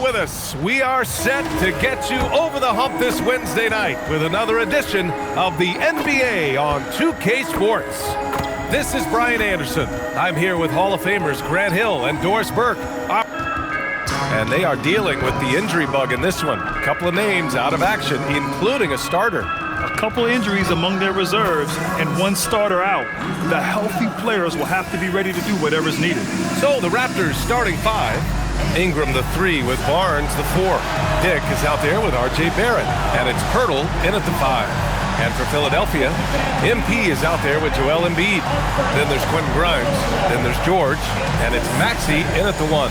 with us. We are set to get you over the hump this Wednesday night with another edition of the NBA on 2K Sports. This is Brian Anderson. I'm here with Hall of Famers Grant Hill and Doris Burke. And they are dealing with the injury bug in this one. A couple of names out of action, including a starter. A couple of injuries among their reserves and one starter out. The healthy players will have to be ready to do whatever's needed. So the Raptors starting five. Ingram the 3 with Barnes the 4. Dick is out there with R.J. Barrett. And it's Pirtle in at the 5. And for Philadelphia, MP is out there with Joel Embiid. Then there's Quentin Grimes. Then there's George. And it's Maxey in at the 1.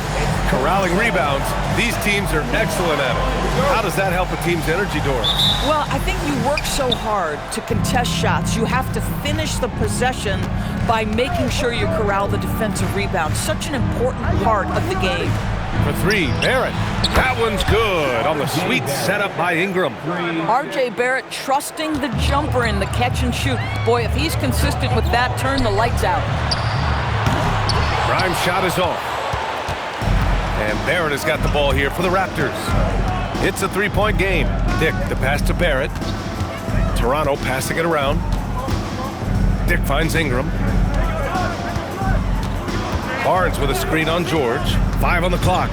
Corralling rebounds. These teams are excellent at it. How does that help a team's energy, Doris? Well, I think you work so hard to contest shots. You have to finish the possession by making sure you corral the defensive rebound. Such an important part of the game. For 3, Barrett. That one's good on the sweet setup by Ingram. R.J. Barrett trusting the jumper in the catch and shoot. Boy, if he's consistent with that, turn the lights out. Grimes' shot is off. And Barrett has got the ball here for the Raptors. It's a 3-point game. Dick, the pass to Barrett. Toronto passing it around. Dick finds Ingram. Barnes with a screen on George. 5 on the clock.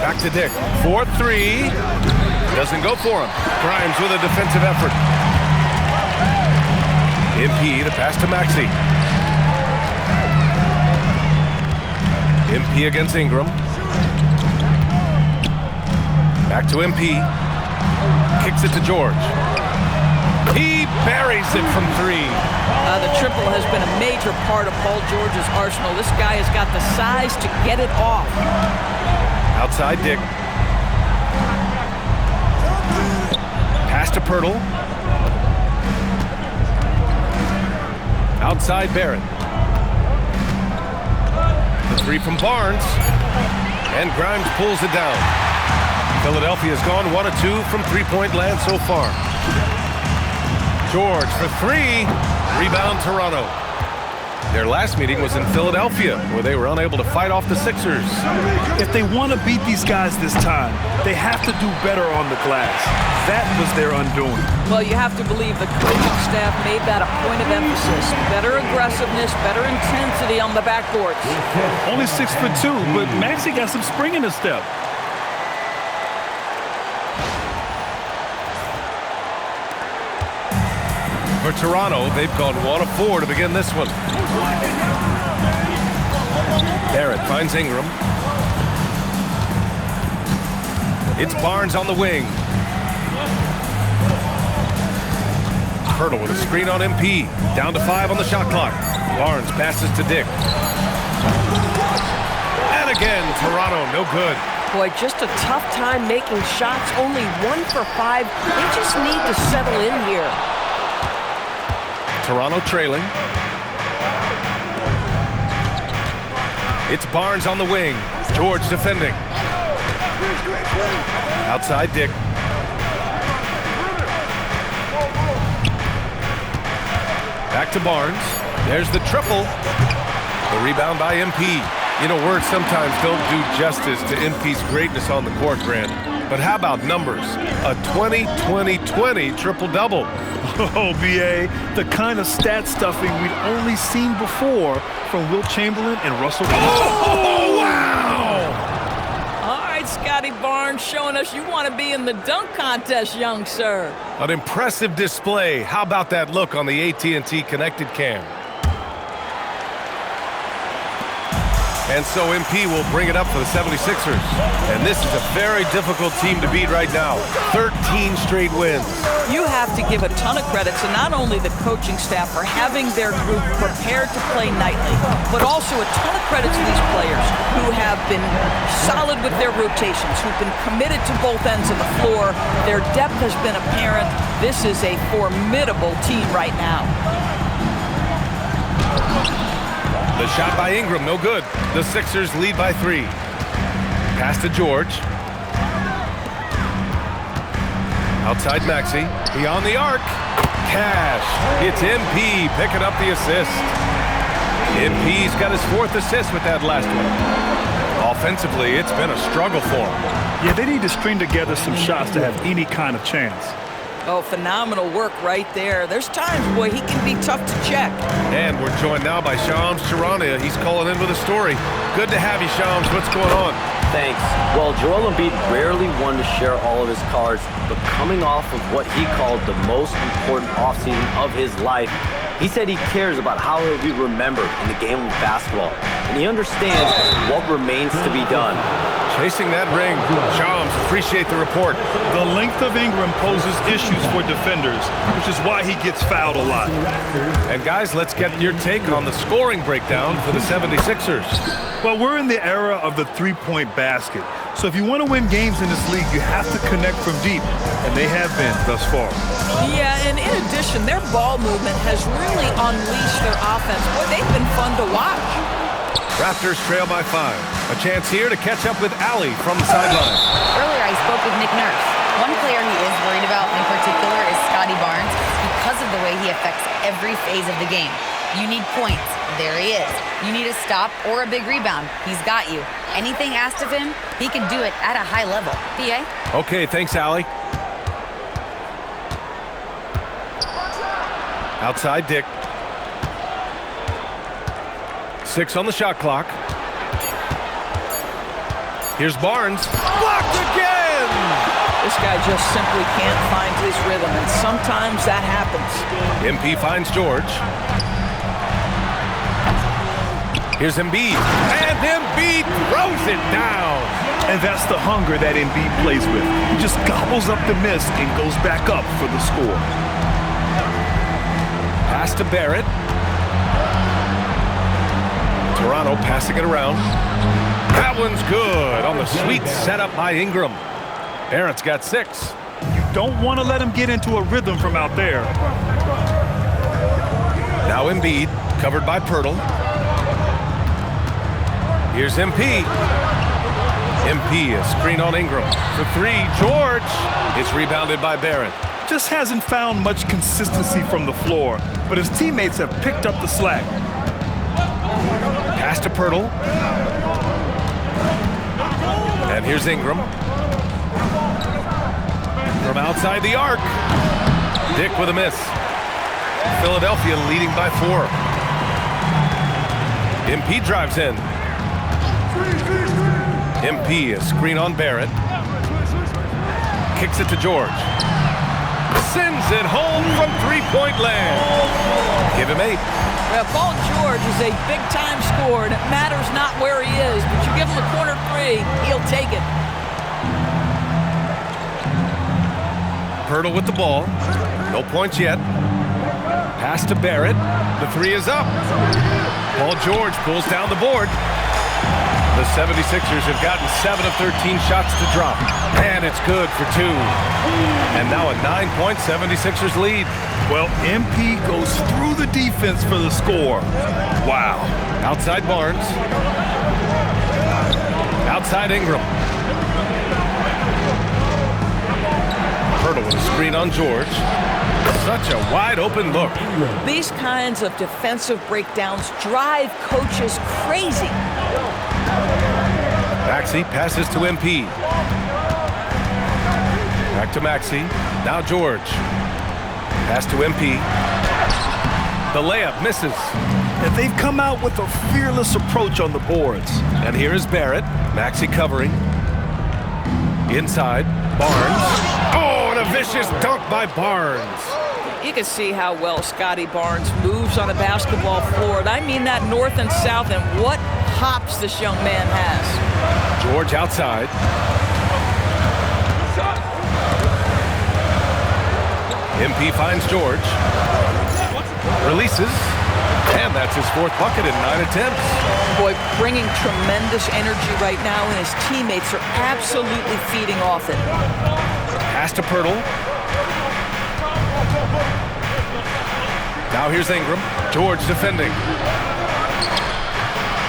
Back to Dick. 4-3. Doesn't go for him. Grimes with a defensive effort. MP, the pass to Maxey. MP against Ingram. Back to MP. Kicks it to George. He buries it from 3. The triple has been a major part of Paul George's arsenal. This guy has got the size to get it off. Outside Dick. Pass to Pirtle. Outside Barrett. The 3 from Barnes. And Grimes pulls it down. Philadelphia's gone 1 of 2 from 3-point land so far. George for 3. Rebound Toronto. Their last meeting was in Philadelphia, where they were unable to fight off the Sixers. If they want to beat these guys this time, they have to do better on the glass. That was their undoing. Well, you have to believe the coaching staff made that a point of emphasis. Better aggressiveness, better intensity on the backboards. Only 6'2", but Maxey got some spring in his step. For Toronto, they've gone 1 of 4 to begin this one. Barrett finds Ingram. It's Barnes on the wing. Pirtle with a screen on MP. Down to 5 on the shot clock. Barnes passes to Dick. And again, Toronto, no good. Boy, just a tough time making shots. Only 1 for 5. They just need to settle in here. Toronto trailing. It's Barnes on the wing. George defending. Outside Dick. Back to Barnes. There's the triple. The rebound by MP. You know, words sometimes don't do justice to MP's greatness on the court, Grant. But how about numbers? A 20-20-20 triple-double. Oh, B.A., the kind of stat stuffing we'd only seen before from Wilt Chamberlain and Russell. Oh, wow! All right, Scotty Barnes showing us you want to be in the dunk contest, young sir. An impressive display. How about that look on the AT&T connected cam? And so MP will bring it up for the 76ers. And this is a very difficult team to beat right now. 13 straight wins. You have to give a ton of credit to not only the coaching staff for having their group prepared to play nightly, but also a ton of credit to these players who have been solid with their rotations, who've been committed to both ends of the floor. Their depth has been apparent. This is a formidable team right now. The shot by Ingram, no good. The Sixers lead by 3. Pass to George. Outside Maxey. Beyond the arc. Cash. It's MP picking up the assist. MP's got his 4th assist with that last one. Offensively, it's been a struggle for him. Yeah, they need to string together some shots to have any kind of chance. Oh, phenomenal work right there. There's times, boy, he can be tough to check. And we're joined now by Shams Charania. He's calling in with a story. Good to have you, Shams. What's going on? Thanks. Well, Joel Embiid rarely wanted to share all of his cards, but coming off of what he called the most important offseason of his life, he said he cares about how he'll be remembered in the game of basketball, and he understands what remains to be done. Chasing that ring. Shams, appreciate the report. The length of Ingram poses issues for defenders, which is why he gets fouled a lot. And guys, let's get your take on the scoring breakdown for the 76ers. Well, we're in the era of the three-point basket. So if you want to win games in this league, you have to connect from deep, and they have been thus far. Yeah, and in addition, their ball movement has really unleashed their offense. Boy, they've been fun to watch. Raptors trail by 5. A chance here to catch up with Allie from the sideline. Earlier, I spoke with Nick Nurse. One player he is worried about in particular is Scotty Barnes because of the way he affects every phase of the game. You need points. There he is. You need a stop or a big rebound. He's got you. Anything asked of him, he can do it at a high level. PA? Okay, thanks, Allie. Outside Dick. 6 on the shot clock. Here's Barnes. Blocked again! This guy just simply can't find his rhythm, and sometimes that happens. MP finds George. Here's Embiid. And Embiid throws it down. And that's the hunger that Embiid plays with. He just gobbles up the miss and goes back up for the score. Pass to Barrett. Toronto passing it around. That one's good on the sweet setup by Ingram. Barrett's got 6. You don't want to let him get into a rhythm from out there. Now Embiid, covered by Pirtle. Here's MP. MP, a screen on Ingram. For 3, George. It's rebounded by Barrett. Just hasn't found much consistency from the floor, but his teammates have picked up the slack. Pass to Pirtle. And here's Ingram. From outside the arc. Dick with a miss. Philadelphia leading by 4. MP drives in. MP, a screen on Barrett. Kicks it to George. Sends it home from three-point land. Give him 8. Well, Paul George is a big-time scorer, and it matters not where he is, but you give him a corner 3, he'll take it. Pirtle with the ball. No points yet. Pass to Barrett. The 3 is up. Paul George pulls down the board. The 76ers have gotten 7 of 13 shots to drop. And it's good for 2. And now a 9-point 76ers lead. Well, MP goes through the defense for the score. Wow. Outside Barnes. Outside Ingram. Pirtle with a screen on George. Such a wide open look. These kinds of defensive breakdowns drive coaches crazy. Maxey passes to MP. Back to Maxey. Now George. Pass to MP. The layup misses. And they've come out with a fearless approach on the boards. And here is Barrett. Maxey covering. Inside. Barnes. Oh, and a vicious dunk by Barnes. You can see how well Scotty Barnes moves on a basketball floor. And I mean that north and south, and what hops this young man has. George outside. MP finds George. Releases. And that's his 4th bucket in 9 attempts. Boy, bringing tremendous energy right now, and his teammates are absolutely feeding off it. Pass to Pirtle. Now here's Ingram. George defending.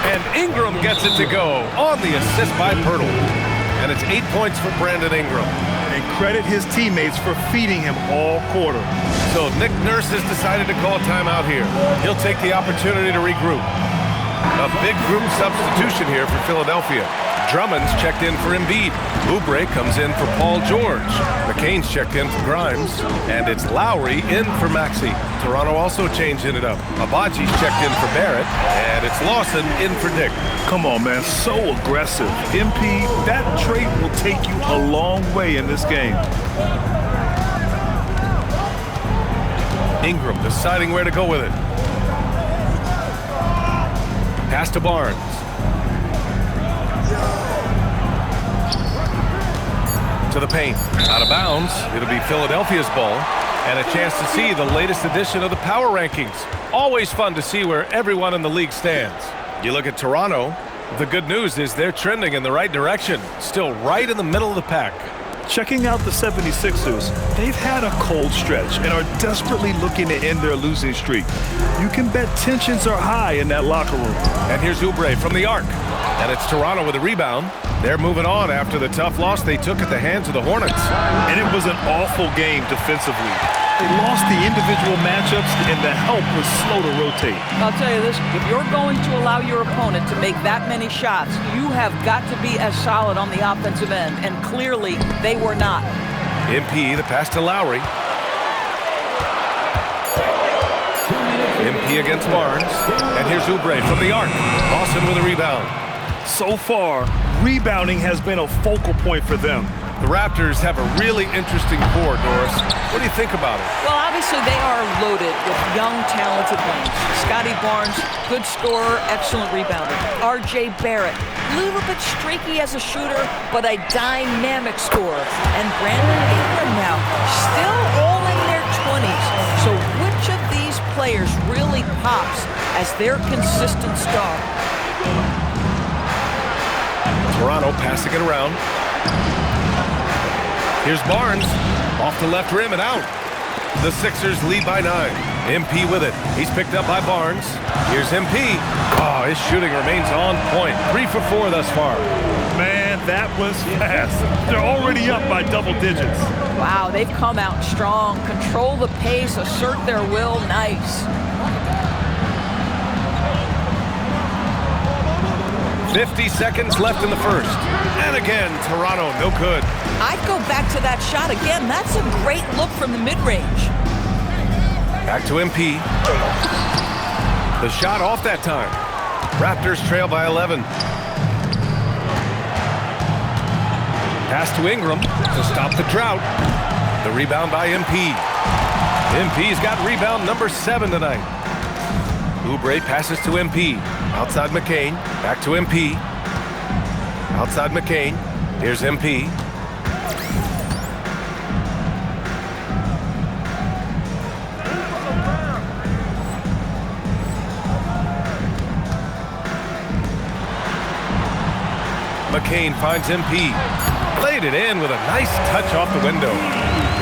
And Ingram gets it to go on the assist by Pirtle. And it's 8 points for Brandon Ingram. And credit his teammates for feeding him all quarter. So Nick Nurse has decided to call a timeout here. He'll take the opportunity to regroup. A big group substitution here for Philadelphia. Drummond's checked in for Embiid. Oubre comes in for Paul George. McCain's checked in for Grimes. And it's Lowry in for Maxey. Toronto also changing it up. Abaji's checked in for Barrett. And it's Lawson in for Dick. Come on, man. So aggressive. MP, that trait will take you a long way in this game. Ingram deciding where to go with it. Pass to Barnes. To the paint. Out of bounds. It'll be Philadelphia's ball. And a chance to see the latest edition of the power rankings. Always fun to see where everyone in the league stands. You look at Toronto. The good news is they're trending in the right direction. Still right in the middle of the pack. Checking out the 76ers, they've had a cold stretch and are desperately looking to end their losing streak. You can bet tensions are high in that locker room. And here's Oubre from the arc. And it's Toronto with a rebound. They're moving on after the tough loss they took at the hands of the Hornets. And it was an awful game defensively. They lost the individual matchups, and the help was slow to rotate. I'll tell you this, if you're going to allow your opponent to make that many shots, you have got to be as solid on the offensive end, and clearly they were not. MP, the pass to Lowry. MP against Barnes. And here's Oubre from the arc. Lawson with a rebound. So far, rebounding has been a focal point for them. The Raptors have a really interesting core, Doris. What do you think about it? Well, obviously they are loaded with young, talented wings. Scotty Barnes, good scorer, excellent rebounder. R.J. Barrett, a little bit streaky as a shooter, but a dynamic scorer. And Brandon Ingram now, still all in their 20s. So which of these players really pops as their consistent star? Toronto passing it around. Here's Barnes, off the left rim and out. The Sixers lead by 9. MP with it. He's picked up by Barnes. Here's MP. Oh, his shooting remains on point. 3 for 4 thus far. Man, that was fast. They're already up by double digits. Wow, they've come out strong. Control the pace, assert their will. Nice. 50 seconds left in the first. And again, Toronto, no good. I'd go back to that shot again. That's a great look from the mid-range. Back to MP. The shot off that time. Raptors trail by 11. Pass to Ingram to stop the drought. The rebound by MP. MP's got rebound number 7 tonight. Oubre passes to MP. Outside McCain. Back to MP. Outside McCain. Here's MP. McCain finds MP. Played it in with a nice touch off the window.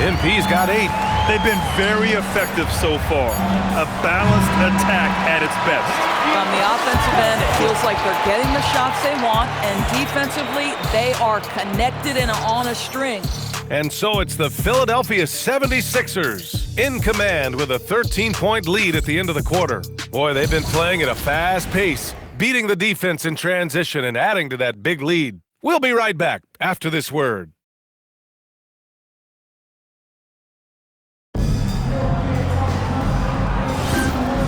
MP's got 8. They've been very effective so far. A balanced attack at its best. On the offensive end, it feels like they're getting the shots they want, and defensively, they are connected and on a string. And so it's the Philadelphia 76ers in command with a 13-point lead at the end of the quarter. Boy, they've been playing at a fast pace, beating the defense in transition and adding to that big lead. We'll be right back after this word.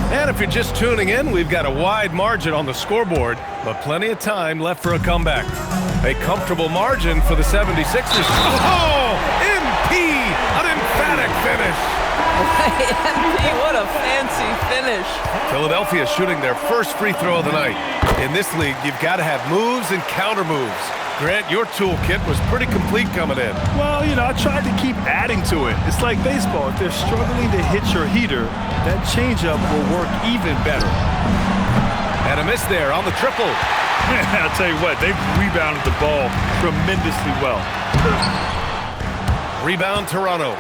And if you're just tuning in, we've got a wide margin on the scoreboard, but plenty of time left for a comeback. A comfortable margin for the 76ers. Oh, MP, an emphatic finish. MP, what a fancy finish. Philadelphia shooting their first free throw of the night. In this league, you've got to have moves and counter moves. Grant, your toolkit was pretty complete coming in. Well, you know, I tried to keep adding to it. It's like baseball. If they're struggling to hit your heater, that changeup will work even better. And a miss there on the triple. I'll tell you what, they've rebounded the ball tremendously well. Rebound Toronto.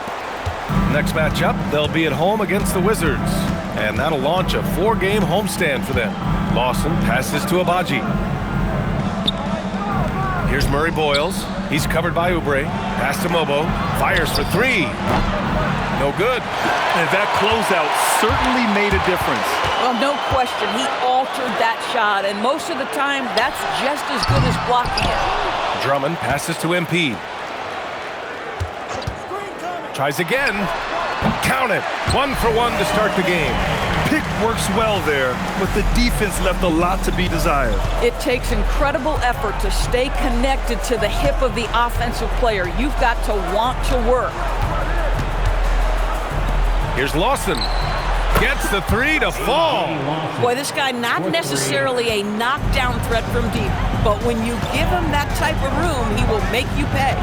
Next matchup, they'll be at home against the Wizards. And that'll launch a 4-game homestand for them. Lawson passes to Abaji. Here's Murray Boyles. He's covered by Oubre. Pass to Mobo. Fires for 3. No good. And that closeout certainly made a difference. Well, no question. He altered that shot, and most of the time, that's just as good as blocking it. Drummond passes to MP. Tries again. Count it. 1 for 1 to start the game. Pick works well there, but the defense left a lot to be desired. It takes incredible effort to stay connected to the hip of the offensive player. You've got to want to work. Here's Lawson. Gets the 3 to fall. Boy, this guy not necessarily a knockdown threat from deep, but when you give him that type of room, he will make you pay.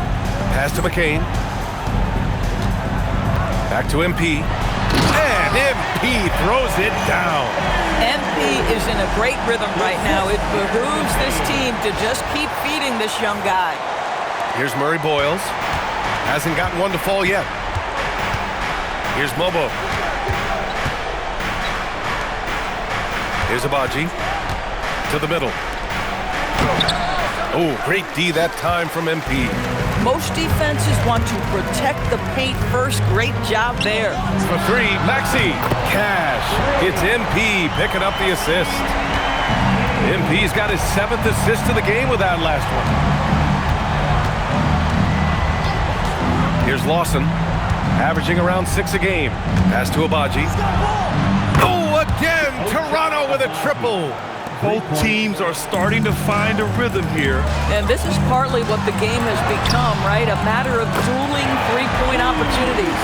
Pass to McCain. Back to MP. And MP throws it down. MP is in a great rhythm right now. It behooves this team to just keep feeding this young guy. Here's Murray Boyles. Hasn't gotten one to fall yet. Here's Mobo. Here's Abaji. To the middle. Oh, great D that time from MP. Most defenses want to protect the paint first. Great job there. For 3, Maxey. Cash. It's MP picking up the assist. MP's got his 7th assist of the game with that last one. Here's Lawson. Averaging around 6 a game. Pass to Abaji. Oh, again! Toronto with a triple. Both teams are starting to find a rhythm here. And this is partly what the game has become, right? A matter of dueling three-point opportunities.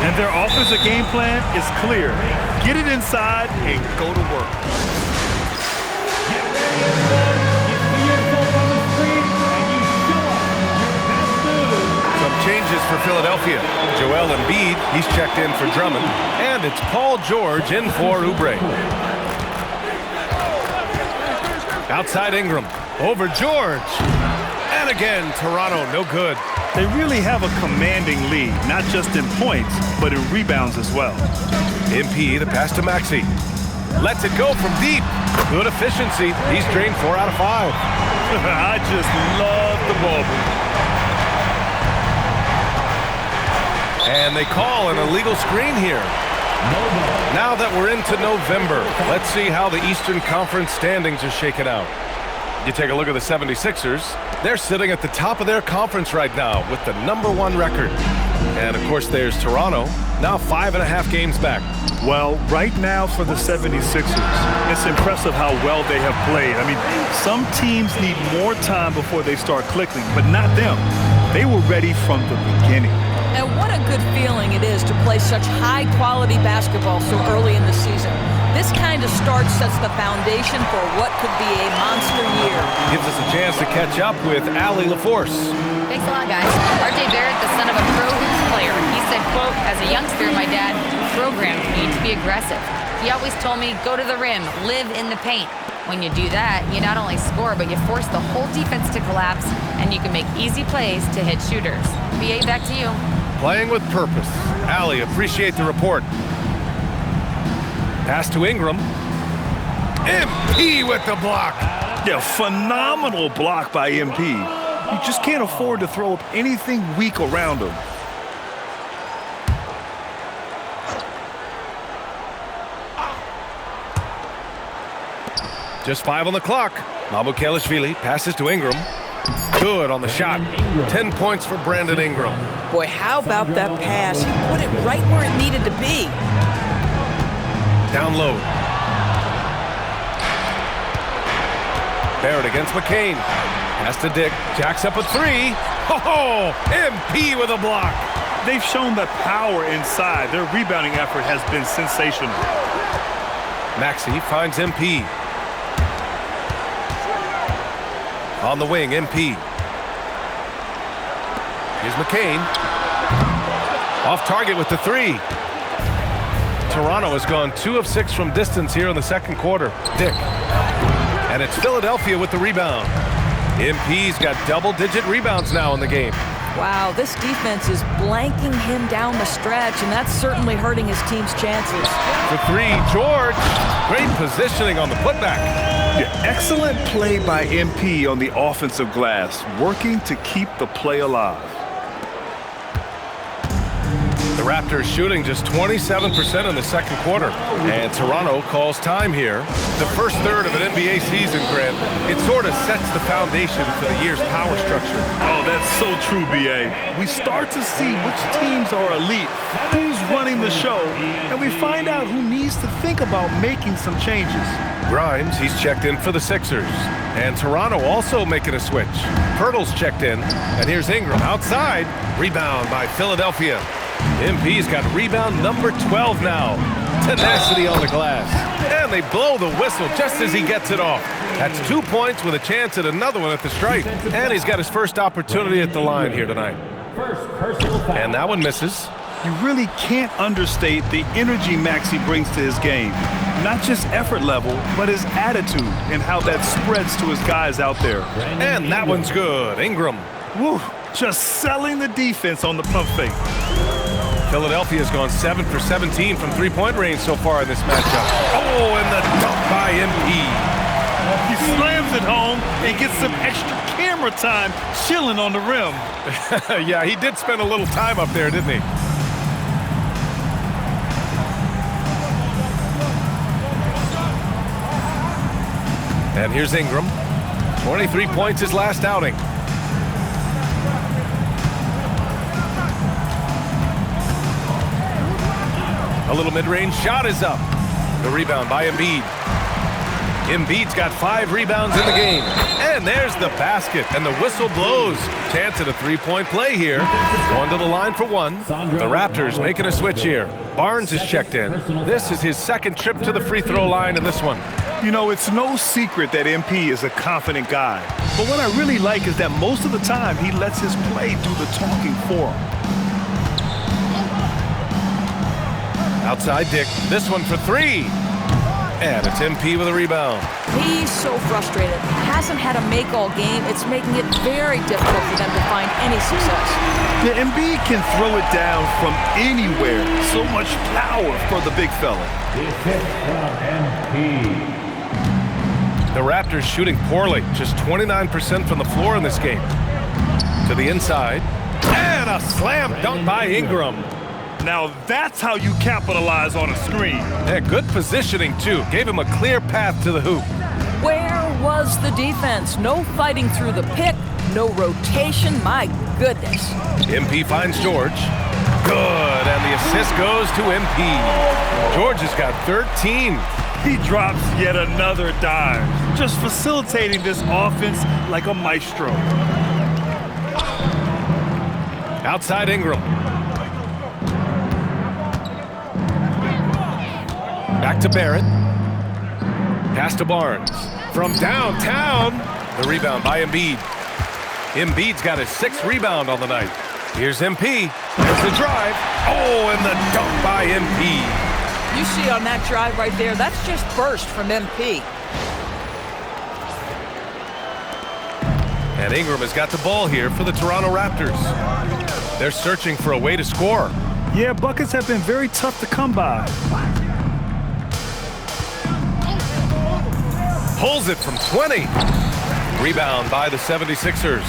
And their offensive game plan is clear. Get it inside and go to work. Some changes for Philadelphia. Joel Embiid, he's checked in for Drummond. And it's Paul George in for Oubre. Outside Ingram. Over George. And again, Toronto, no good. They really have a commanding lead, not just in points, but in rebounds as well. MP, the pass to Maxey. Lets it go from deep. Good efficiency. He's drained 4 out of 5. I just love the ball. And they call an illegal screen here. Now that we're into November, let's see how the Eastern Conference standings are shaken out. You take a look at the 76ers. They're sitting at the top of their conference right now with the #1 record. And, of course, there's Toronto, now 5.5 games back. Well, right now for the 76ers, it's impressive how well they have played. I mean, some teams need more time before they start clicking, but not them. They were ready from the beginning. And what a good feeling it is to play such high-quality basketball so early in the season. This kind of start sets the foundation for what could be a monster year. Gives us a chance to catch up with Allie LaForce. Thanks a lot, guys. R.J. Barrett, the son of a pro hoops player. He said, quote, as a youngster, my dad programmed me to be aggressive. He always told me, go to the rim, live in the paint. When you do that, you not only score, but you force the whole defense to collapse, and you can make easy plays to hit shooters. BA, back to you. Playing with purpose. Allie, appreciate the report. Pass to Ingram. MP with the block. Yeah, phenomenal block by MP. You just can't afford to throw up anything weak around him. Just 5 on the clock. Mabukelishvili passes to Ingram. Good on the shot. 10 points for Brandon Ingram. Boy, how about that pass? He put it right where it needed to be. Down low. Barrett against McCain. Pass to Dick. Jacks up a 3. Oh, MP with a block. They've shown the power inside. Their rebounding effort has been sensational. Maxey finds MP. On the wing, MP. Here's McCain. Off target with the 3. Toronto has gone 2 of 6 from distance here in the second quarter. Dick. And it's Philadelphia with the rebound. MP's got double-digit rebounds now in the game. Wow, this defense is blanking him down the stretch, and that's certainly hurting his team's chances. For 3, George. Great positioning on the putback. Yeah, excellent play by MP on the offensive glass, working to keep the play alive. The Raptors shooting just 27% in the second quarter. And Toronto calls time here. The first third of an NBA season, Grant, it sort of sets the foundation for the year's power structure. Oh, that's so true, B.A. We start to see which teams are elite, who's running the show, and we find out who needs to think about making some changes. Grimes, he's checked in for the Sixers. And Toronto also making a switch. Pirtle's checked in. And here's Ingram outside. Rebound by Philadelphia. MP's got rebound number 12 now. Tenacity on the glass. And they blow the whistle just as he gets it off. That's 2 points with a chance at another one at the stripe. And he's got his first opportunity at the line here tonight. And that one misses. You really can't understate the energy Maxey brings to his game. Not just effort level, but his attitude and how that spreads to his guys out there. And that one's good. Ingram. Woo, just selling the defense on the pump fake. Philadelphia's gone 7 for 17 from three-point range so far in this matchup. Oh, and the dunk by MP. He slams it home and gets some extra camera time chilling on the rim. Yeah, he did spend a little time up there, didn't he? And here's Ingram. 23 points his last outing. A little mid-range shot is up. The rebound by Embiid. Embiid's got 5 rebounds in the game. And there's the basket, and the whistle blows. Chance at a three-point play here. Going to the line for one. The Raptors making a switch here. Barnes is checked in. This is his second trip to the free throw line in this one. You know, it's no secret that MP is a confident guy. But what I really like is that most of the time he lets his play do the talking for him. Outside Dick, this one for 3. And it's MP with a rebound. He's so frustrated. Hasn't had a make all game. It's making it very difficult for them to find any success. The Embiid can throw it down from anywhere. So much power for the big fella. The Raptors shooting poorly, just 29% from the floor in this game. To the inside, and a slam dunk by Ingram. Now that's how you capitalize on a screen. Yeah, good positioning too. Gave him a clear path to the hoop. Where was the defense? No fighting through the pick, no rotation. My goodness. MP finds George. Good, and the assist goes to MP. George has got 13. He drops yet another dime, just facilitating this offense like a maestro. Outside Ingram. Back to Barrett. Pass to Barnes. From downtown. The rebound by Embiid. Embiid's got his 6th rebound on the night. Here's MP. There's the drive. Oh, and the dunk by MP. You see on that drive right there, that's just burst from MP. And Ingram has got the ball here for the Toronto Raptors. They're searching for a way to score. Yeah, buckets have been very tough to come by. Pulls it from 20. Rebound by the 76ers.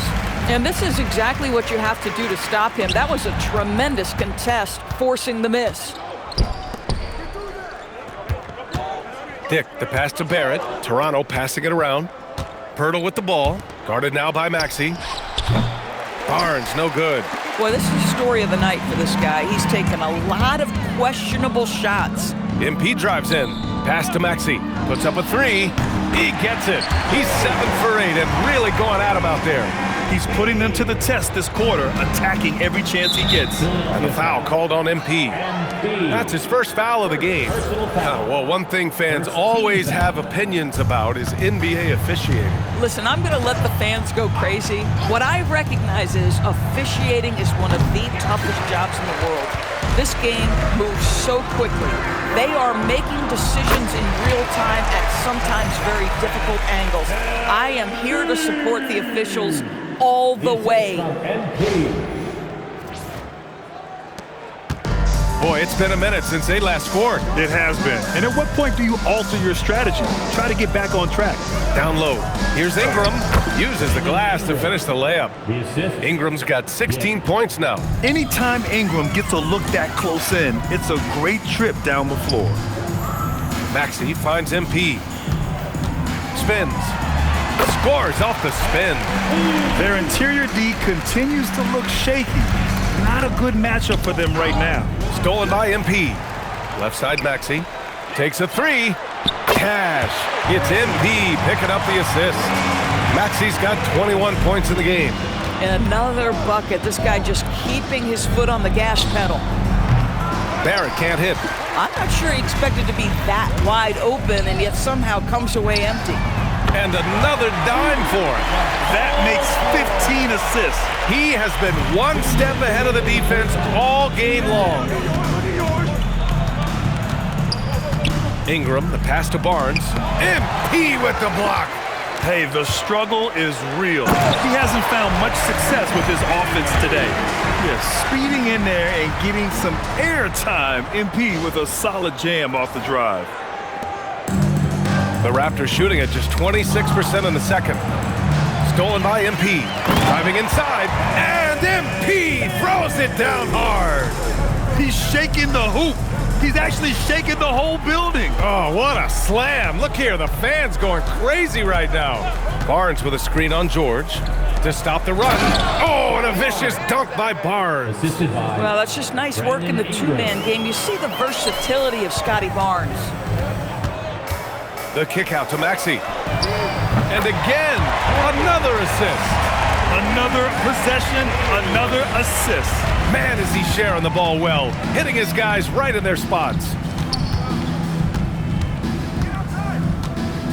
And this is exactly what you have to do to stop him. That was a tremendous contest, forcing the miss. Dick, the pass to Barrett. Toronto passing it around. Pirtle with the ball. Guarded now by Maxey. Barnes, no good. Boy, this is the story of the night for this guy. He's taken a lot of questionable shots. MP drives in. Pass to Maxey. Puts up a 3. He gets it. He's 7 for 8 and really going at him out there. He's putting them to the test this quarter, attacking every chance he gets. And the foul called on MP. That's his first foul of the game. Well, one thing fans always have opinions about is NBA officiating. Listen, I'm going to let the fans go crazy. What I recognize is officiating is one of the toughest jobs in the world. This game moves so quickly. They are making decisions in real time at sometimes very difficult angles. I am here to support the officials all the way. Boy, it's been a minute since they last scored. It has been. And at what point do you alter your strategy? Try to get back on track. Down low. Here's Ingram. uses the glass to finish the layup. Ingram's got 16 points now. Anytime Ingram gets a look that close in, it's a great trip down the floor. Maxey finds MP. Spins. Scores off the spin. Their interior D continues to look shaky. Not a good matchup for them right now. Stolen by MP. Left side Maxey. Takes a three. Cash. It's MP picking up the assist. Maxey's got 21 points in the game. And another bucket. This guy just keeping his foot on the gas pedal. Barrett can't hit. I'm not sure he expected to be that wide open and yet somehow comes away empty. And another dime for him. That makes 15 assists. He has been one step ahead of the defense all game long. Ingram, the pass to Barnes. MP with the block. Hey, the struggle is real. He hasn't found much success with his offense today. Yeah, speeding in there and getting some air time. MP with a solid jam off the drive. The Raptors shooting at just 26% in the second. Stolen by MP. Driving inside, and MP throws it down hard. He's shaking the hoop. He's actually shaking the whole building. Oh, what a slam. Look here, the fans going crazy right now. Barnes with a screen on George to stop the run. Oh, and a vicious dunk by Barnes. Well, that's just nice work in the two-man game. You see the versatility of Scotty Barnes. The kick out to Maxey. And again, another assist. Another possession, another assist. Man, is he sharing the ball well, hitting his guys right in their spots.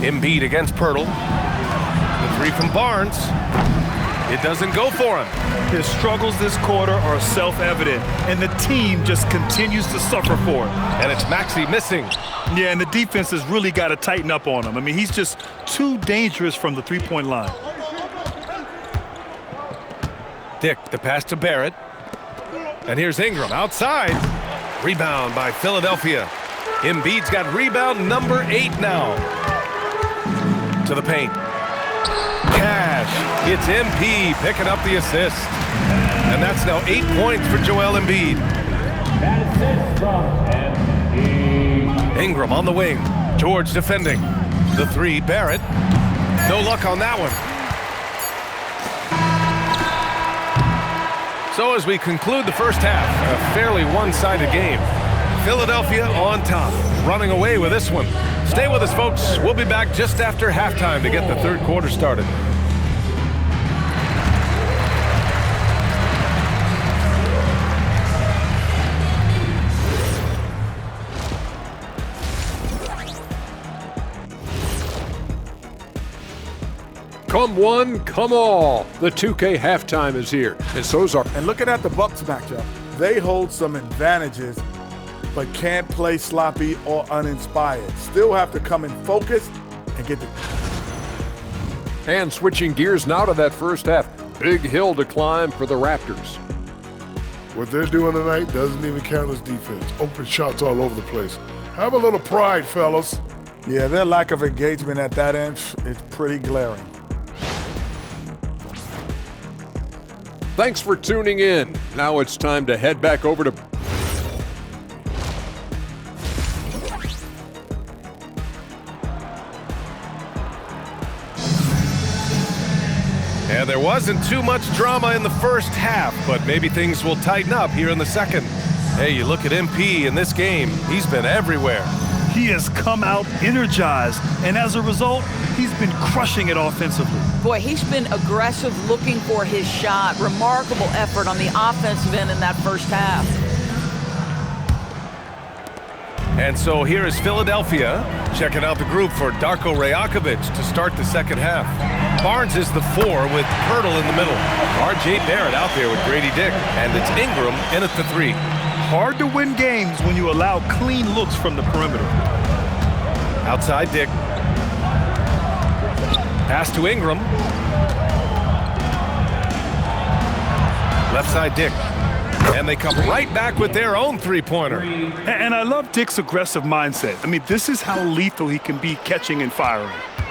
Embiid against Pirtle. The three from Barnes. It doesn't go for him. His struggles this quarter are self-evident, and the team just continues to suffer for it. And it's Maxey missing. Yeah, and the defense has really got to tighten up on him. I mean, he's just too dangerous from the three-point line. Dick, the pass to Barrett. And here's Ingram outside. Rebound by Philadelphia. Embiid's got rebound number 8 now. To the paint. Cash. It's MP picking up the assist. And that's now 8 points for Joel Embiid. Ingram on the wing. George defending. The three, Barrett. No luck on that one. So as we conclude the first half, a fairly one-sided game. Philadelphia on top, running away with this one. Stay with us, folks. We'll be back just after halftime to get the third quarter started. Come one, come all. The 2K halftime is here, and so's our... And looking at the Bucks matchup, they hold some advantages, but can't play sloppy or uninspired. Still have to come in focused and get the... And switching gears now to that first half. Big hill to climb for the Raptors. What they're doing tonight doesn't even count as defense. Open shots all over the place. Have a little pride, fellas. Yeah, their lack of engagement at that end is pretty glaring. Thanks for tuning in. Now it's time to head back over to... And there wasn't too much drama in the first half, but maybe things will tighten up here in the second. Hey, you look at MP in this game, he's been everywhere. He has come out energized, and as a result, he's been crushing it offensively. Boy, he's been aggressive looking for his shot. Remarkable effort on the offensive end in that first half. And so here is Philadelphia checking out the group for Darko Rajakovic to start the second half. Barnes is the 4 with Pirtle in the middle. R.J. Barrett out there with Grady Dick, and it's Ingram in at the 3. Hard to win games when you allow clean looks from the perimeter. Outside Dick. Pass to Ingram. Left side Dick. And they come right back with their own three-pointer. And I love Dick's aggressive mindset. I mean, this is how lethal he can be catching and firing.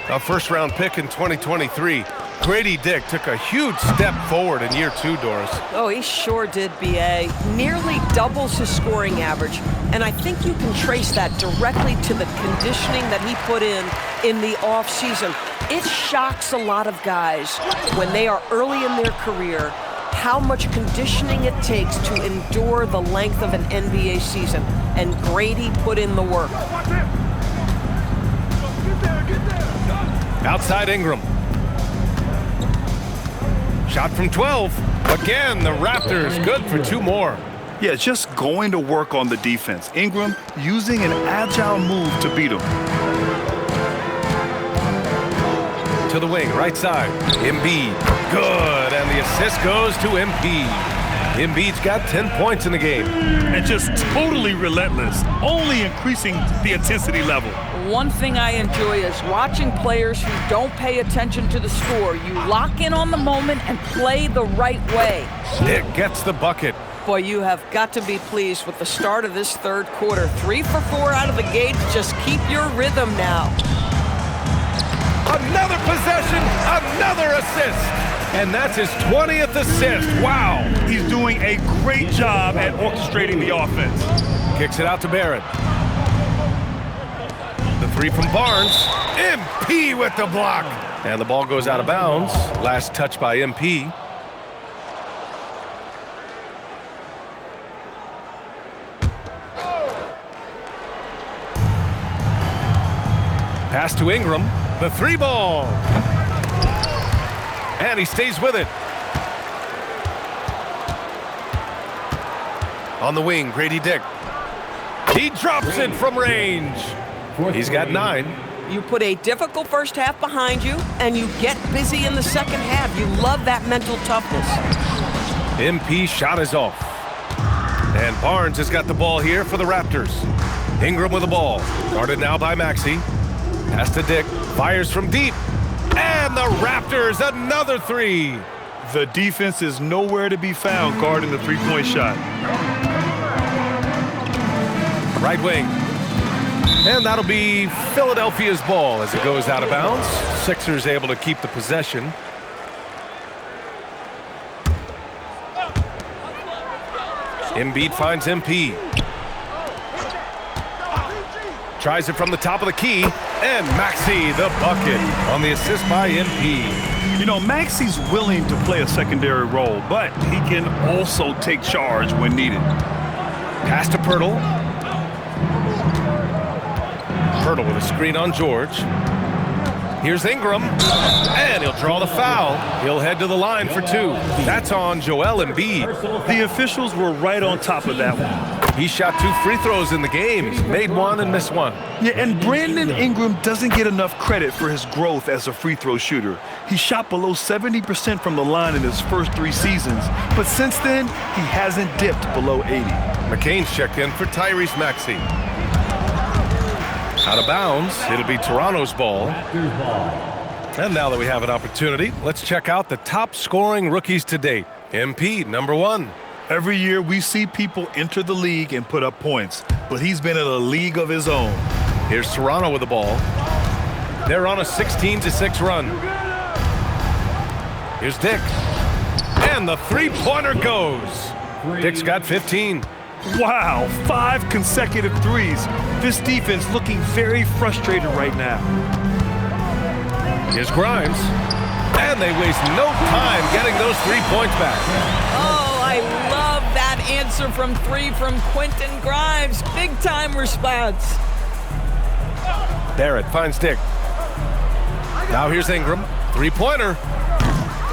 a first-round pick in 2023. Grady Dick took a huge step forward in year 2, Doris. Oh, he sure did, B.A. Nearly doubles his scoring average, and I think you can trace that directly to the conditioning that he put in the offseason. It shocks a lot of guys when they are early in their career how much conditioning it takes to endure the length of an NBA season, and Grady put in the work. Outside Ingram. Shot from 12. Again, the Raptors good for 2 more. Yeah, just going to work on the defense. Ingram using an agile move to beat him. To the wing, right side. Embiid, good, and the assist goes to Embiid. Embiid's got 10 points in the game. And just totally relentless, only increasing the intensity level. One thing I enjoy is watching players who don't pay attention to the score. You lock in on the moment and play the right way. Dick gets the bucket. Boy, you have got to be pleased with the start of this third quarter. 3 for 4 out of the gate. Just keep your rhythm now. Another possession, another assist. And that's his 20th assist. Wow. He's doing a great job at orchestrating the offense. Kicks it out to Barrett. The 3 from Barnes. MP with the block. And the ball goes out of bounds. Last touch by MP. Pass to Ingram. The 3 ball. And he stays with it. On the wing, Grady Dick. He drops it from range. He's got 9. You put a difficult first half behind you, and you get busy in the second half. You love that mental toughness. MP shot is off. And Barnes has got the ball here for the Raptors. Ingram with the ball. Guarded now by Maxey. Pass to Dick. Fires from deep. And the Raptors, another 3. The defense is nowhere to be found guarding the three-point shot. Right wing. And that'll be Philadelphia's ball as it goes out of bounds. Sixers able to keep the possession. Embiid finds MP. Tries it from the top of the key. And Maxey, the bucket on the assist by MP. You know, Maxey's willing to play a secondary role, but he can also take charge when needed. Pass to Pirtle. Pirtle with a screen on George. Here's Ingram. And he'll draw the foul. He'll head to the line for 2. That's on Joel Embiid. The officials were right on top of that one. He shot 2 free throws in the game. He's made 1 and missed 1. Yeah, and Brandon Ingram doesn't get enough credit for his growth as a free throw shooter. He shot below 70% from the line in his first 3 seasons, but since then, he hasn't dipped below 80. McCain's checked in for Tyrese Maxey. Out of bounds, it'll be Toronto's ball. And now that we have an opportunity, let's check out the top scoring rookies to date. MP, number 1. Every year we see people enter the league and put up points, but he's been in a league of his own. Here's Toronto with the ball. They're on a 16-6 run. Here's Dick. And the 3-pointer goes. Dick's got 15. Wow, 5 consecutive threes. This defense looking very frustrated right now. Here's Grimes. And they waste no time getting those 3 points back. Oh, I love that answer from 3 from Quentin Grimes. Big time response. Barrett finds Dick. Now here's Ingram. 3-pointer.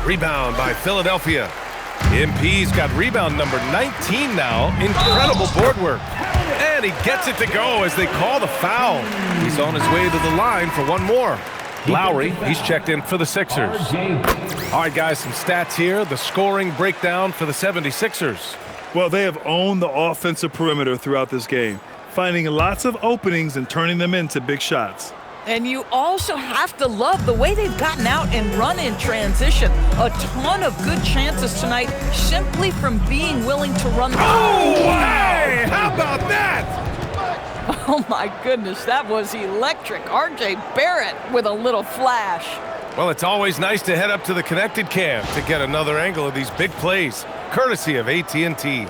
Rebound by Philadelphia. MP's got rebound number 19 now. Incredible board work. And he gets it to go as they call the foul. He's on his way to the line for 1 more. Lowry, he's checked in for the Sixers. All right, guys, some stats here. The scoring breakdown for the 76ers. Well, they have owned the offensive perimeter throughout this game, finding lots of openings and turning them into big shots. And you also have to love the way they've gotten out and run in transition. A ton of good chances tonight simply from being willing to run. Oh, hey! How about that? Oh my goodness, that was electric. R.J. Barrett with a little flash. Well, it's always nice to head up to the connected cam to get another angle of these big plays, courtesy of AT&T.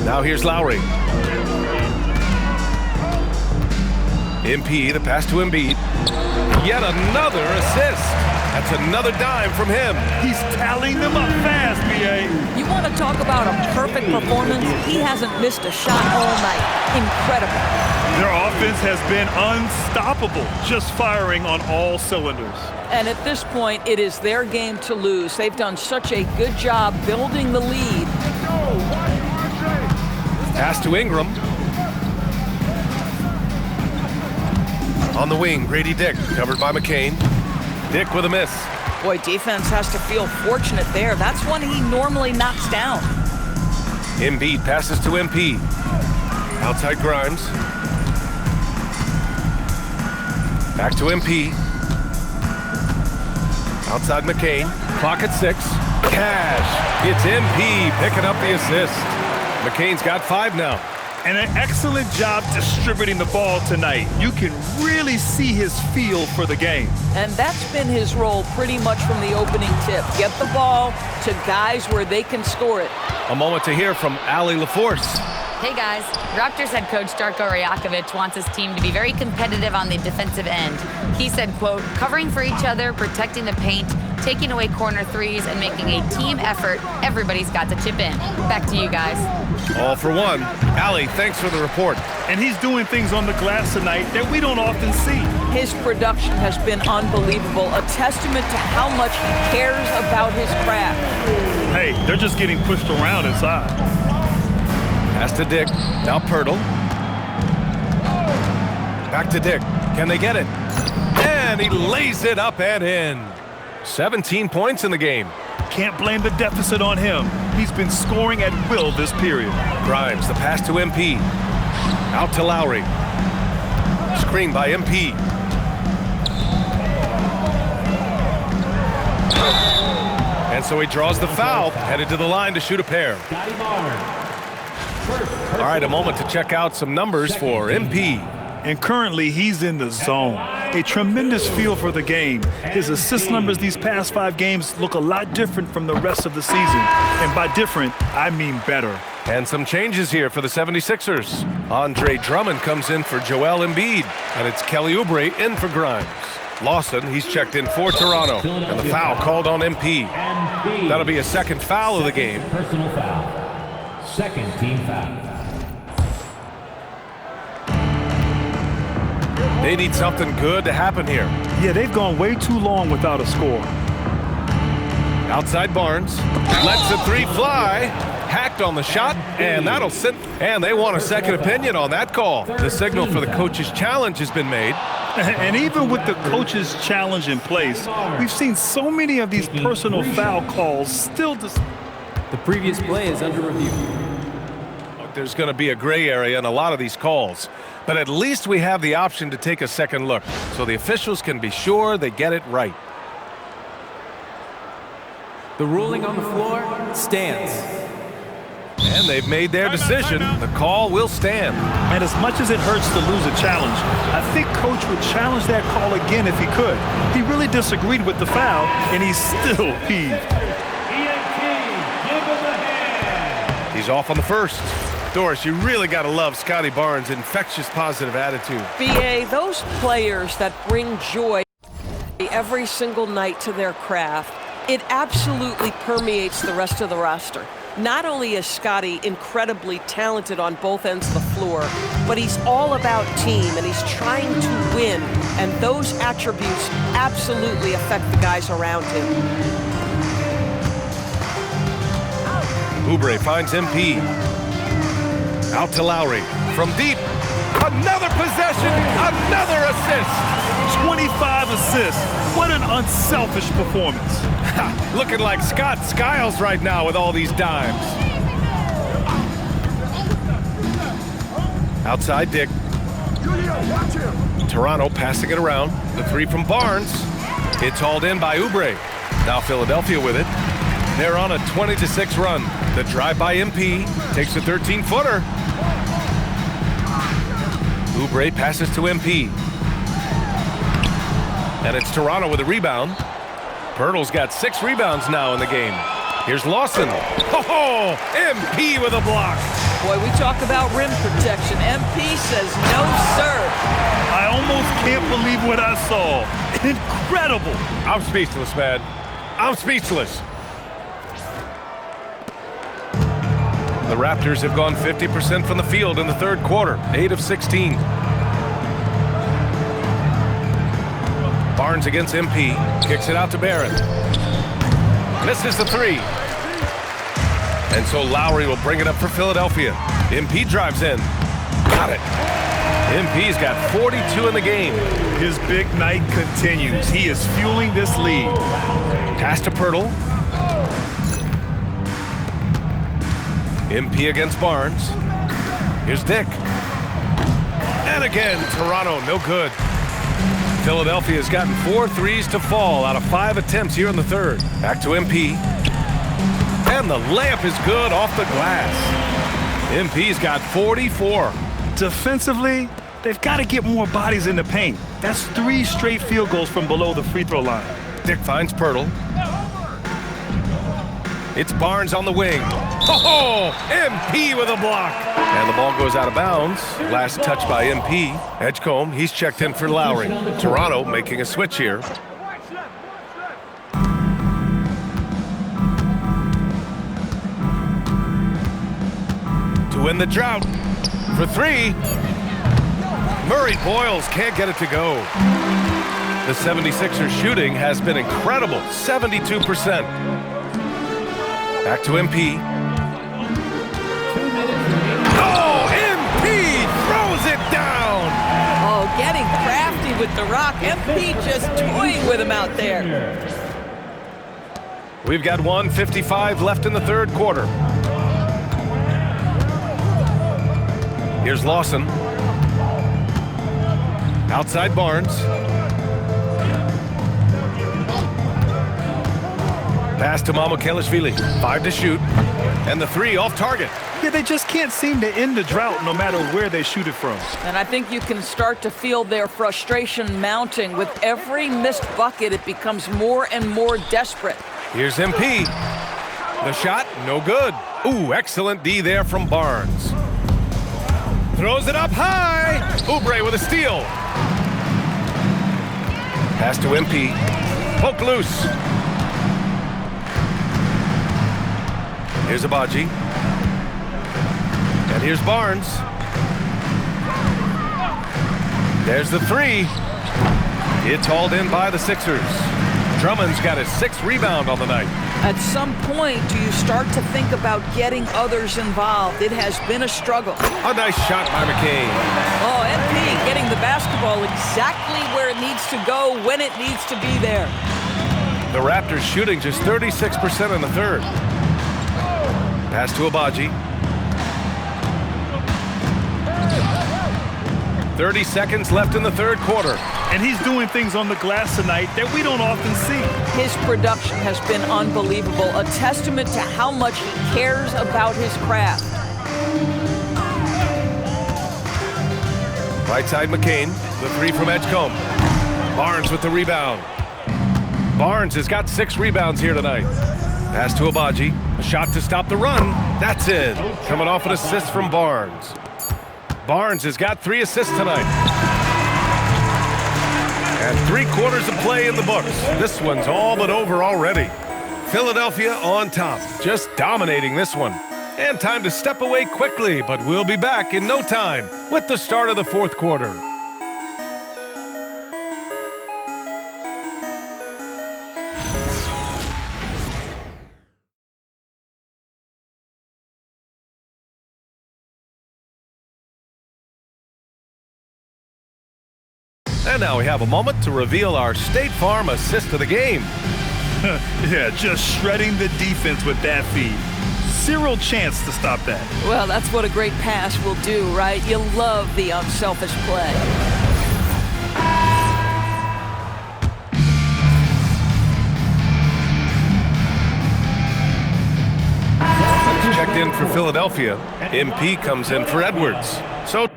Now here's Lowry. MP, the pass to Embiid. Yet another assist. That's another dime from him. He's tallying them up fast, B.A. You want to talk about a perfect performance? He hasn't missed a shot all night. Incredible. Their offense has been unstoppable, just firing on all cylinders. And at this point, it is their game to lose. They've done such a good job building the lead. Pass to Ingram. On the wing, Grady Dick, covered by McCain. Dick with a miss. Boy, defense has to feel fortunate there. That's one he normally knocks down. Embiid passes to MP. Outside Grimes. Back to MP. Outside McCain. Clock at 6. Cash. It's MP picking up the assist. McCain's got 5 now. And an excellent job distributing the ball tonight. You can really see his feel for the game. And that's been his role pretty much from the opening tip. Get the ball to guys where they can score it. A moment to hear from Allie LaForce. Hey guys, Raptors head coach Darko Rajakovic wants his team to be very competitive on the defensive end. He said, quote, covering for each other, protecting the paint, taking away corner threes, and making a team effort. Everybody's got to chip in. Back to you guys. All for one. Allie, thanks for the report. And he's doing things on the glass tonight that we don't often see. His production has been unbelievable, a testament to how much he cares about his craft. Hey, they're just getting pushed around inside. Pass to Dick. Now Pirtle. Back to Dick. Can they get it? And he lays it up and in. 17 points in the game. Can't blame the deficit on him. He's been scoring at will this period. Grimes, the pass to MP. Out to Lowry. Screen by MP. And so he draws the foul, headed to the line to shoot a pair. All right, a moment to check out some numbers for MP. And currently, he's in the zone. A tremendous feel for the game. His assist numbers these past 5 games look a lot different from the rest of the season. And by different, I mean better. And some changes here for the 76ers. Andre Drummond comes in for Joel Embiid, and it's Kelly Oubre in for Grimes. Lawson, he's checked in for Toronto, and the foul called on MP. That'll be a second foul of the game. Personal foul. Second team foul. They need something good to happen here. Yeah, they've gone way too long without a score. Outside Barnes, lets the 3 fly, hacked on the shot, and that'll sit. And they want a second opinion on that call. The signal for the coach's challenge has been made. And even with the coach's challenge in place, we've seen so many of these personal foul calls still. The previous play is under review. There's going to be a gray area in a lot of these calls, but at least we have the option to take a second look so the officials can be sure they get it right. The ruling on the floor stands. And they've made their decision. The call will stand. And as much as it hurts to lose a challenge, I think Coach would challenge that call again if he could. He really disagreed with the foul, and he's still peeved. He's off on the first. Doris, you really got to love Scotty Barnes' infectious positive attitude. BA, those players that bring joy every single night to their craft, it absolutely permeates the rest of the roster. Not only is Scotty incredibly talented on both ends of the floor, but he's all about team and he's trying to win, and those attributes absolutely affect the guys around him. Oubre finds MP. Out to Lowry. From deep. Another possession. Another assist. 25 assists. What an unselfish performance. Looking like Scott Skiles right now with all these dimes. Outside Dick. Toronto passing it around. The 3 from Barnes. It's hauled in by Oubre. Now Philadelphia with it. They're on a 20-6 run. The drive by MP takes a 13-footer. Oubre passes to MP. And it's Toronto with a rebound. Pirtle's got 6 rebounds now in the game. Here's Lawson. Oh, MP with a block. Boy, we talk about rim protection. MP says no, sir. I almost can't believe what I saw. Incredible. I'm speechless, man. I'm speechless. The Raptors have gone 50% from the field in the third quarter, 8 of 16. Barnes against MP, kicks it out to Barron. Misses the 3. And so Lowry will bring it up for Philadelphia. MP drives in. Got it. MP's got 42 in the game. His big night continues. He is fueling this lead. Pass to Pirtle. MP against Barnes. Here's Dick. And again, Toronto, no good. Philadelphia has gotten 4 threes to fall out of 5 attempts here in the third. Back to MP. And the layup is good off the glass. MP's got 44. Defensively, they've got to get more bodies in the paint. That's 3 straight field goals from below the free throw line. Dick finds Pirtle. It's Barnes on the wing. Oh, MP with a block. And the ball goes out of bounds. Last touch by MP. Edgecombe, he's checked in for Lowry. Toronto making a switch here. To win the drought. For 3. Murray Boyles can't get it to go. The 76ers shooting has been incredible, 72%. Back to MP. Oh, MP throws it down. Oh, getting crafty with the rock. MP just toying with him out there. We've got 1:55 left in the third quarter. Here's Lawson. Outside Barnes. Pass to Mamukelashvili. 5 to shoot. And the 3 off target. Yeah, they just can't seem to end the drought no matter where they shoot it from. And I think you can start to feel their frustration mounting. With every missed bucket, it becomes more and more desperate. Here's MP. The shot, no good. Ooh, excellent D there from Barnes. Throws it up high. Oubre with a steal. Pass to MP. Poke loose. Here's Abaji. And here's Barnes. There's the 3. It's hauled in by the Sixers. Drummond's got his 6th rebound on the night. At some point, do you start to think about getting others involved? It has been a struggle. A nice shot by McCain. Oh, MP getting the basketball exactly where it needs to go when it needs to be there. The Raptors shooting just 36% in the third. Pass to Abaji. 30 seconds left in the third quarter. And he's doing things on the glass tonight that we don't often see. His production has been unbelievable, a testament to how much he cares about his craft. Right side McCain, the 3 from Edgecombe. Barnes with the rebound. Barnes has got 6 rebounds here tonight. Pass to Abaji, a shot to stop the run. That's in. Coming off an assist from Barnes. Barnes has got 3 assists tonight. And 3 quarters of play in the books. This one's all but over already. Philadelphia on top, just dominating this one. And time to step away quickly, but we'll be back in no time with the start of the fourth quarter. And now we have a moment to reveal our State Farm assist of the game. Yeah, just shredding the defense with that feed. Zero chance to stop that. Well, that's what a great pass will do, right? You love the unselfish play. checked in for Philadelphia. MP comes in for Edwards. So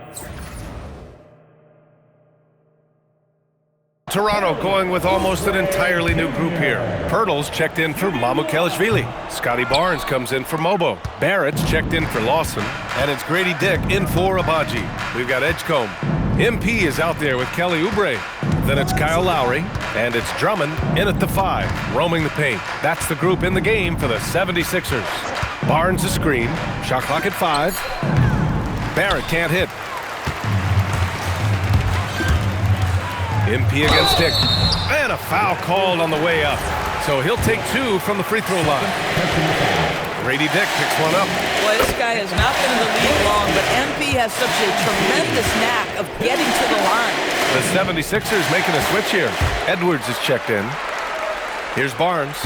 Toronto going with almost an entirely new group here. Pirtle's checked in for Mamukelashvili. Scotty Barnes comes in for Mobo. Barrett's checked in for Lawson. And it's Grady Dick in for Abaji. We've got Edgecombe. MP is out there with Kelly Oubre. Then it's Kyle Lowry. And it's Drummond in at the 5, roaming the paint. That's the group in the game for the 76ers. Barnes a screen. Shot clock at 5. Barrett can't hit. MP against Dick. And a foul called on the way up. So he'll take 2 from the free throw line. Grady Dick picks one up. Boy, this guy has not been in the league long, but MP has such a tremendous knack of getting to the line. The 76ers making a switch here. Edwards is checked in. Here's Barnes.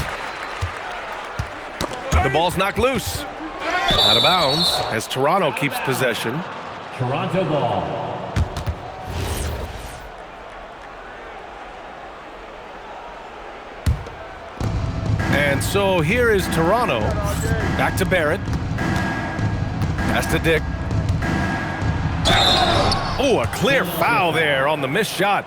The ball's knocked loose. Out of bounds as Toronto keeps possession. Toronto ball. And so here is Toronto. Back to Barrett. Pass to Dick. Oh, a clear foul there on the missed shot.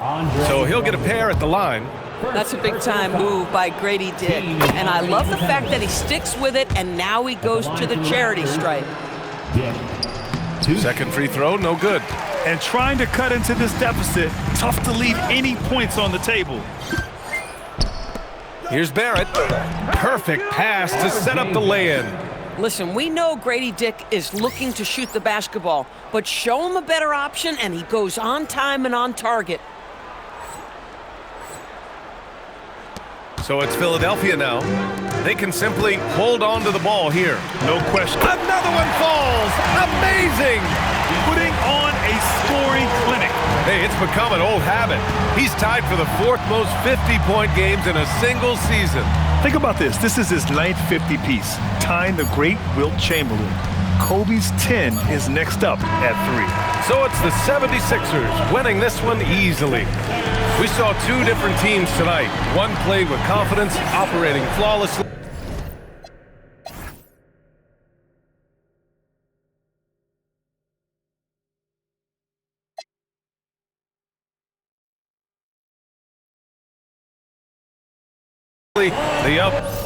So he'll get a pair at the line. That's a big-time move by Grady Dick. And I love the fact that he sticks with it, and now he goes to the charity stripe. Second free throw, no good. And trying to cut into this deficit, tough to leave any points on the table. Here's Barrett. Perfect pass to set up the lay-in. Listen, we know Grady Dick is looking to shoot the basketball, but show him a better option, and he goes on time and on target. So it's Philadelphia now. They can simply hold on to the ball here. No question. Another one falls. Amazing. Putting on a scoring clinic. Hey, it's become an old habit. He's tied for the 4th most 50-point games in a single season. Think about this. This is his 9th 50-piece, tying the great Wilt Chamberlain. Kobe's 10 is next up at 3. So it's the 76ers winning this one easily. We saw 2 different teams tonight. One played with confidence, operating flawlessly. The up.